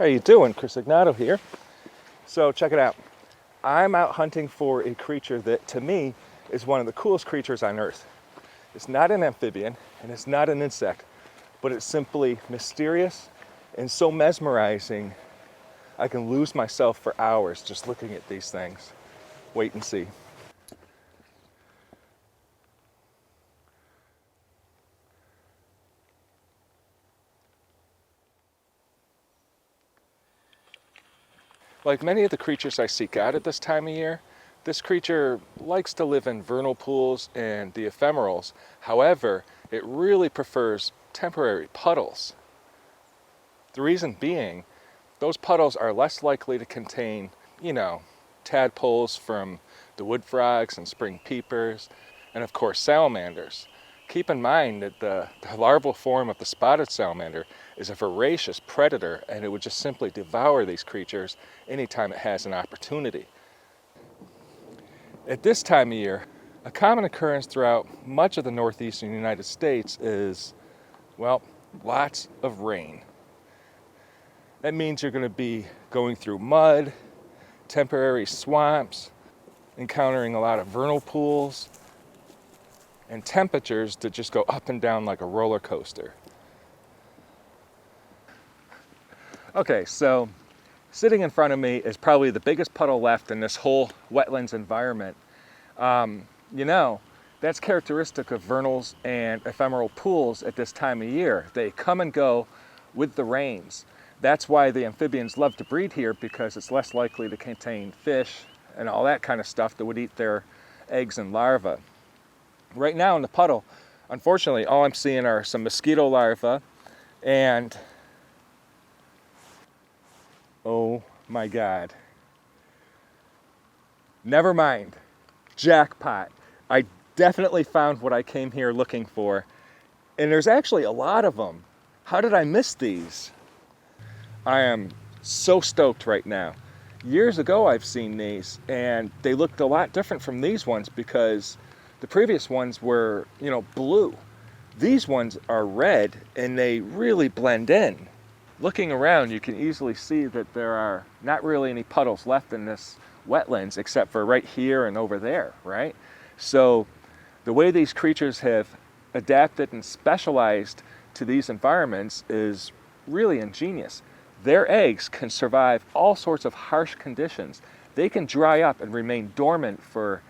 How you doing? Chris Ignato here. So check it out. I'm out hunting for a creature that to me is one of the coolest creatures on earth. It's not an amphibian and it's not an insect, but it's simply mysterious and so mesmerizing I can lose myself for hours just looking at these things. Wait and see. Like many of the creatures I seek out at this time of year, this creature likes to live in vernal pools and the ephemerals. However, it really prefers temporary puddles. The reason being, those puddles are less likely to contain, tadpoles from the wood frogs and spring peepers, and of course salamanders. Keep in mind that the larval form of the spotted salamander is a voracious predator, and it would just simply devour these creatures anytime it has an opportunity. At this time of year, a common occurrence throughout much of the northeastern United States is, lots of rain. That means you're going to be going through mud, temporary swamps, encountering a lot of vernal pools, and temperatures that just go up and down like a roller coaster. Okay, so sitting in front of me is probably the biggest puddle left in this whole wetlands environment. That's characteristic of vernals and ephemeral pools at this time of year. They come and go with the rains. That's why the amphibians love to breed here, because it's less likely to contain fish and all that kind of stuff that would eat their eggs and larvae. Right now in the puddle, unfortunately, all I'm seeing are some mosquito larvae and, oh my God. Never mind, jackpot. I definitely found what I came here looking for, and there's actually a lot of them. How did I miss these? I am so stoked right now. Years ago I've seen these, and they looked a lot different from these ones because the previous ones were, blue. These ones are red, and they really blend in. Looking around, you can easily see that there are not really any puddles left in this wetlands except for right here and over there, right? So the way these creatures have adapted and specialized to these environments is really ingenious. Their eggs can survive all sorts of harsh conditions. They can dry up and remain dormant for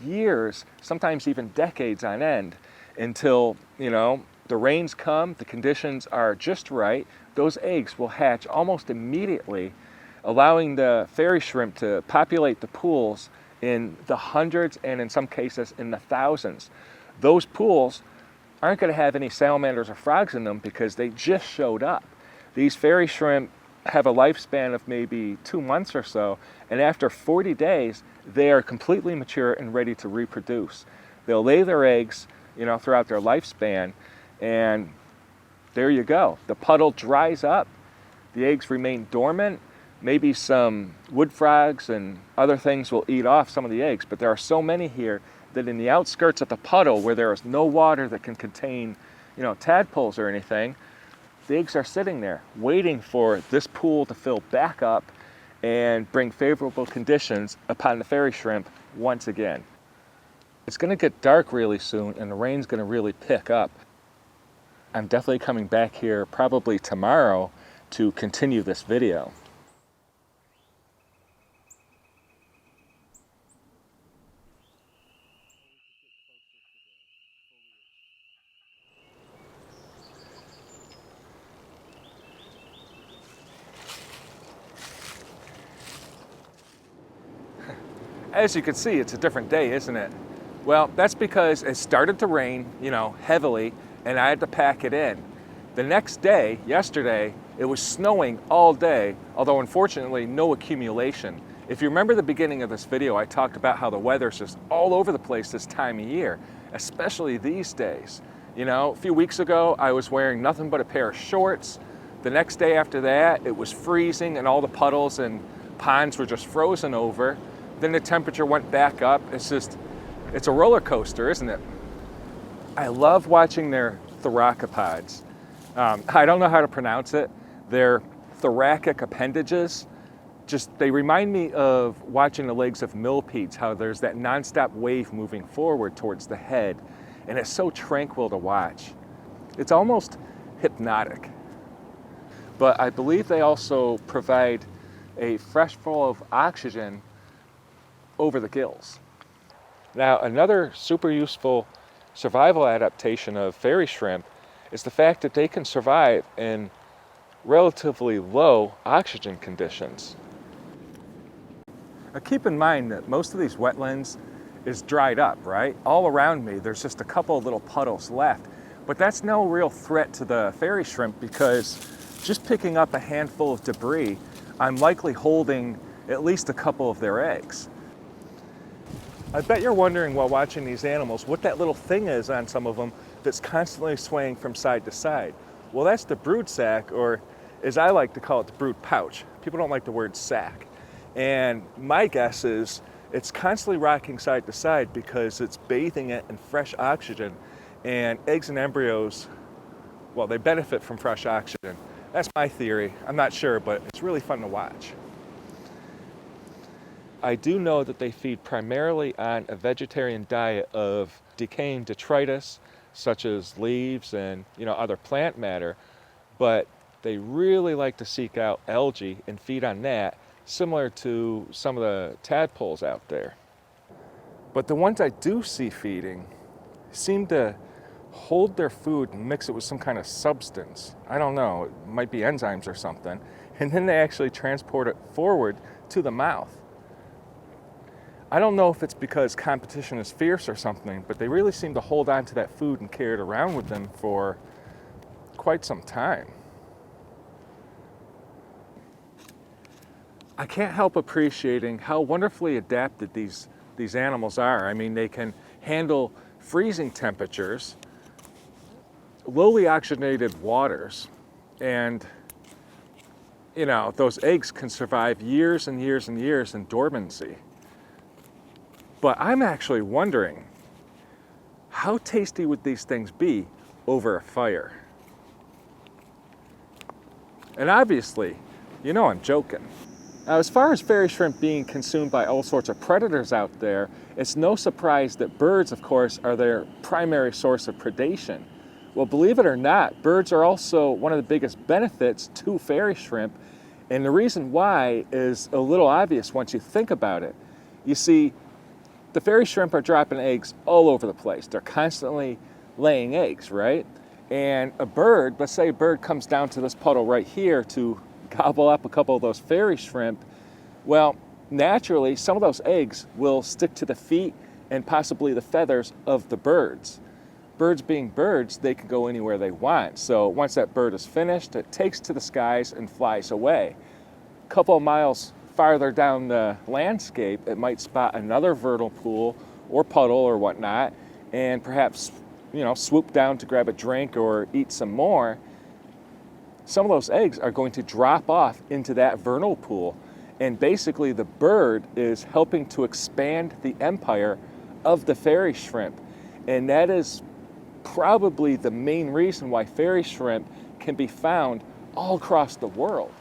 years, sometimes even decades on end, until, the rains come, the conditions are just right. Those eggs will hatch almost immediately, allowing the fairy shrimp to populate the pools in the hundreds and in some cases in the thousands. Those pools aren't going to have any salamanders or frogs in them because they just showed up. These fairy shrimp have a lifespan of maybe 2 months or so, and after 40 days, they are completely mature and ready to reproduce. They'll lay their eggs, throughout their lifespan, and there you go. The puddle dries up, the eggs remain dormant, maybe some wood frogs and other things will eat off some of the eggs, but there are so many here that in the outskirts of the puddle where there is no water that can contain, tadpoles or anything, the eggs are sitting there waiting for this pool to fill back up and bring favorable conditions upon the fairy shrimp once again. It's going to get dark really soon and the rain's going to really pick up. I'm definitely coming back here probably tomorrow to continue this video. As you can see, it's a different day, isn't it? Well, that's because it started to rain, heavily, and I had to pack it in. The next day, yesterday, it was snowing all day, although unfortunately no accumulation. If you remember the beginning of this video, I talked about how the weather's just all over the place this time of year, especially these days. A few weeks ago, I was wearing nothing but a pair of shorts. The next day after that, it was freezing and all the puddles and ponds were just frozen over. Then the temperature went back up. It's a roller coaster, isn't it? I love watching their theropods. I don't know how to pronounce it. They're thoracic appendages, they remind me of watching the legs of millipedes, how there's that nonstop wave moving forward towards the head, and it's so tranquil to watch. It's almost hypnotic. But I believe they also provide a fresh flow of oxygen over the gills. Now, another super useful survival adaptation of fairy shrimp is the fact that they can survive in relatively low oxygen conditions. Now, keep in mind that most of these wetlands is dried up, right? All around me, there's just a couple of little puddles left. But that's no real threat to the fairy shrimp, because just picking up a handful of debris, I'm likely holding at least a couple of their eggs. I bet you're wondering while watching these animals what that little thing is on some of them that's constantly swaying from side to side. Well, that's the brood sac, or as I like to call it, the brood pouch. People don't like the word sac. And my guess is it's constantly rocking side to side because it's bathing it in fresh oxygen, and eggs and embryos, well, they benefit from fresh oxygen. That's my theory. I'm not sure, but it's really fun to watch. I do know that they feed primarily on a vegetarian diet of decaying detritus, such as leaves and other plant matter, but they really like to seek out algae and feed on that, similar to some of the tadpoles out there. But the ones I do see feeding seem to hold their food and mix it with some kind of substance. I don't know, it might be enzymes or something, and then they actually transport it forward to the mouth. I don't know if it's because competition is fierce or something, but they really seem to hold on to that food and carry it around with them for quite some time. I can't help appreciating how wonderfully adapted these animals are. I mean, they can handle freezing temperatures, lowly oxygenated waters, and those eggs can survive years and years and years in dormancy. But I'm actually wondering, how tasty would these things be over a fire? And obviously, I'm joking. Now, as far as fairy shrimp being consumed by all sorts of predators out there, it's no surprise that birds, of course, are their primary source of predation. Well, believe it or not, birds are also one of the biggest benefits to fairy shrimp, and the reason why is a little obvious once you think about it. You see, the fairy shrimp are dropping eggs all over the place. They're constantly laying eggs, right? And a bird, let's say a bird comes down to this puddle right here to gobble up a couple of those fairy shrimp. Well, naturally, some of those eggs will stick to the feet and possibly the feathers of the birds. Birds being birds, they can go anywhere they want. So once that bird is finished, it takes to the skies and flies away. A couple of miles farther down the landscape, it might spot another vernal pool or puddle or whatnot, and perhaps, swoop down to grab a drink or eat some more. Some of those eggs are going to drop off into that vernal pool, and basically the bird is helping to expand the empire of the fairy shrimp. And that is probably the main reason why fairy shrimp can be found all across the world.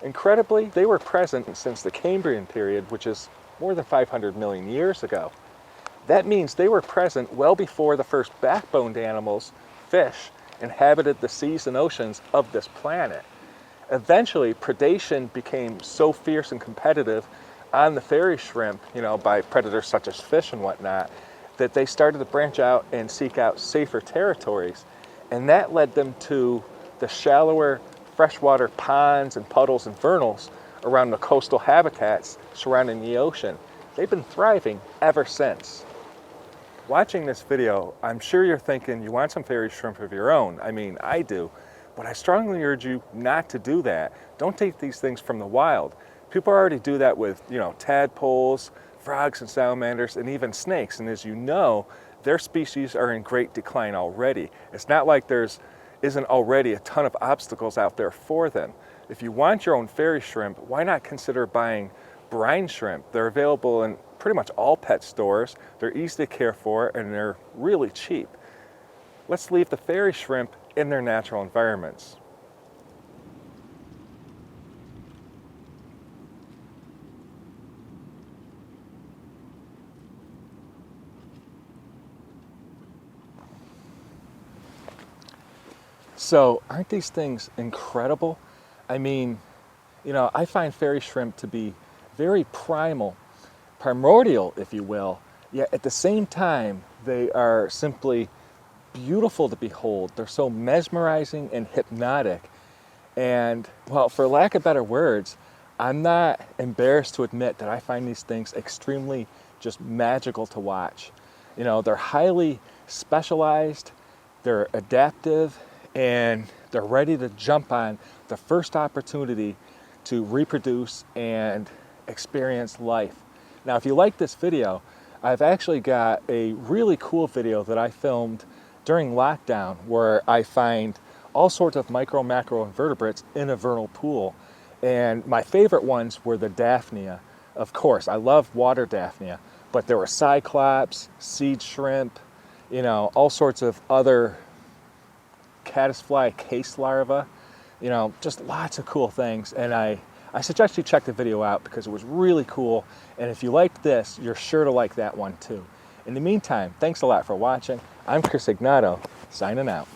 Incredibly, they were present since the Cambrian period, which is more than 500 million years ago. That means they were present well before the first backboned animals, fish, inhabited the seas and oceans of this planet. Eventually, predation became so fierce and competitive on the fairy shrimp, by predators such as fish and whatnot, that they started to branch out and seek out safer territories. And that led them to the shallower freshwater ponds and puddles and vernals around the coastal habitats surrounding the ocean. They've been thriving ever since. Watching this video, I'm sure you're thinking you want some fairy shrimp of your own. I mean, I do, but I strongly urge you not to do that. Don't take these things from the wild. People already do that with, tadpoles, frogs and salamanders, and even snakes. And as you know, their species are in great decline already. It's not like isn't already a ton of obstacles out there for them. If you want your own fairy shrimp, why not consider buying brine shrimp? They're available in pretty much all pet stores. They're easy to care for, and they're really cheap. Let's leave the fairy shrimp in their natural environments. So aren't these things incredible? I mean, you know, I find fairy shrimp to be very primal, primordial, if you will, yet at the same time, they are simply beautiful to behold. They're so mesmerizing and hypnotic. And, well, for lack of better words, I'm not embarrassed to admit that I find these things extremely just magical to watch. You know, they're highly specialized, they're adaptive, and they're ready to jump on the first opportunity to reproduce and experience life. Now, if you like this video, I've actually got a really cool video that I filmed during lockdown where I find all sorts of micro macro invertebrates in a vernal pool. And my favorite ones were the Daphnia. Of course, I love water Daphnia, but there were cyclops, seed shrimp, you know, all sorts of other caddisfly case larvae, you know, just lots of cool things. And I suggest you check the video out because it was really cool. And if you liked this, you're sure to like that one too. In the meantime, thanks a lot for watching. I'm Chris Ignato, signing out.